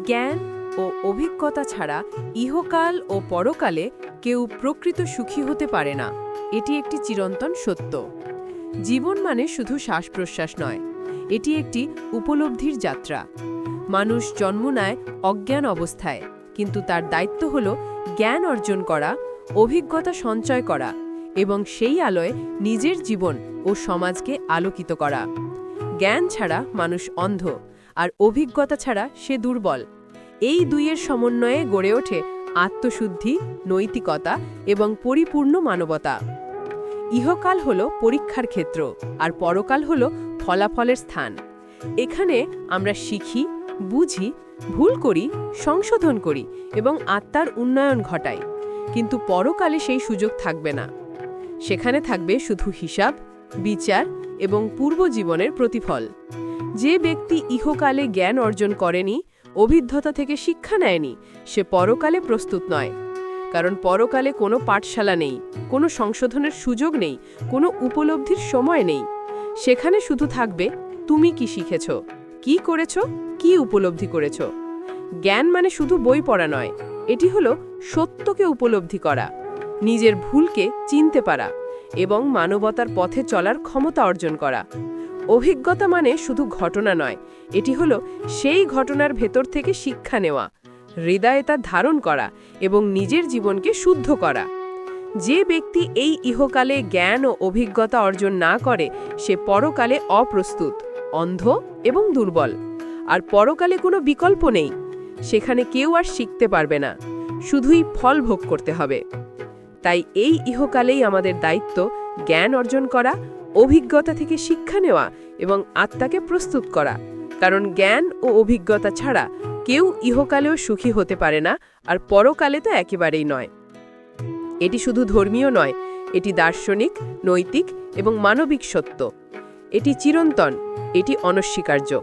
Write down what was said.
জ্ঞান ও অভিজ্ঞতা ছাড়া ইহকাল ও পরকালে কেউ প্রকৃত সুখী হতে পারে না। এটি একটি চিরন্তন সত্য। জীবন মানে শুধু শ্বাস-প্রশ্বাস নয়, এটি একটি উপলব্ধির যাত্রা। মানুষ জন্ম নেয় অজ্ঞান অবস্থায়, কিন্তু তার দায়িত্ব হল জ্ঞান অর্জন করা, অভিজ্ঞতা সঞ্চয় করা এবং সেই আলোয় নিজের জীবন ও সমাজকে আলোকিত করা। জ্ঞান ছাড়া মানুষ অন্ধ, আর অভিজ্ঞতা ছাড়া সে দুর্বল। এই দুইয়ের সমন্বয়ে গড়ে ওঠে আত্মশুদ্ধি, নৈতিকতা এবং পরিপূর্ণ মানবতা। ইহকাল হল পরীক্ষার ক্ষেত্র, আর পরকাল হল ফলাফলের স্থান। এখানে আমরা শিখি, বুঝি, ভুল করি, সংশোধন করি এবং আত্মার উন্নয়ন ঘটাই। কিন্তু পরকালে সেই সুযোগ থাকবে না। সেখানে থাকবে শুধু হিসাব, বিচার এবং পূর্বজীবনের প্রতিফল। যে ব্যক্তি ইহকালে জ্ঞান অর্জন করেনি, অভিজ্ঞতা থেকে শিক্ষা নেয়নি, সে পরকালে প্রস্তুত নয়। কারণ পরকালে কোনো পাঠশালা নেই, কোনো সংশোধনের সুযোগ নেই, কোনো উপলব্ধির সময় নেই। সেখানে শুধু থাকবে তুমি কি শিখেছ, কি করেছ, কি উপলব্ধি করেছ। জ্ঞান মানে শুধু বই পড়া নয়, এটি হলো সত্যকে উপলব্ধি করা, নিজের ভুলকে চিনতে পারা এবং মানবতার পথে চলার ক্ষমতা অর্জন করা। অভিজ্ঞতা মানে শুধু ঘটনা নয়, এটি হলো সেই ঘটনার ভেতর থেকে শিক্ষা নেওয়া, হৃদয়ে তা ধারণ করা এবং নিজের জীবনকে শুদ্ধ করা। যে ব্যক্তি এই ইহকালে জ্ঞান ও অভিজ্ঞতা অর্জন না করে, সে পরকালে অপ্রস্তুত, অন্ধ এবং দুর্বল। আর পরকালে কোনো বিকল্প নেই, সেখানে কেউ আর শিখতে পারবে না, শুধুই ফল ভোগ করতে হবে। তাই এই ইহকালেই আমাদের দায়িত্ব জ্ঞান অর্জন করা, অভিজ্ঞতা থেকে শিক্ষা নেওয়া এবং আত্মাকে প্রস্তুত করা। কারণ জ্ঞান ও অভিজ্ঞতা ছাড়া কেউ ইহকালেও সুখী হতে পারে না, আর পরকালে তো একেবারেই নয়। এটি শুধু ধর্মীয় নয়, এটি দার্শনিক, নৈতিক এবং মানবিক সত্য। এটি চিরন্তন, এটি অনস্বীকার্য।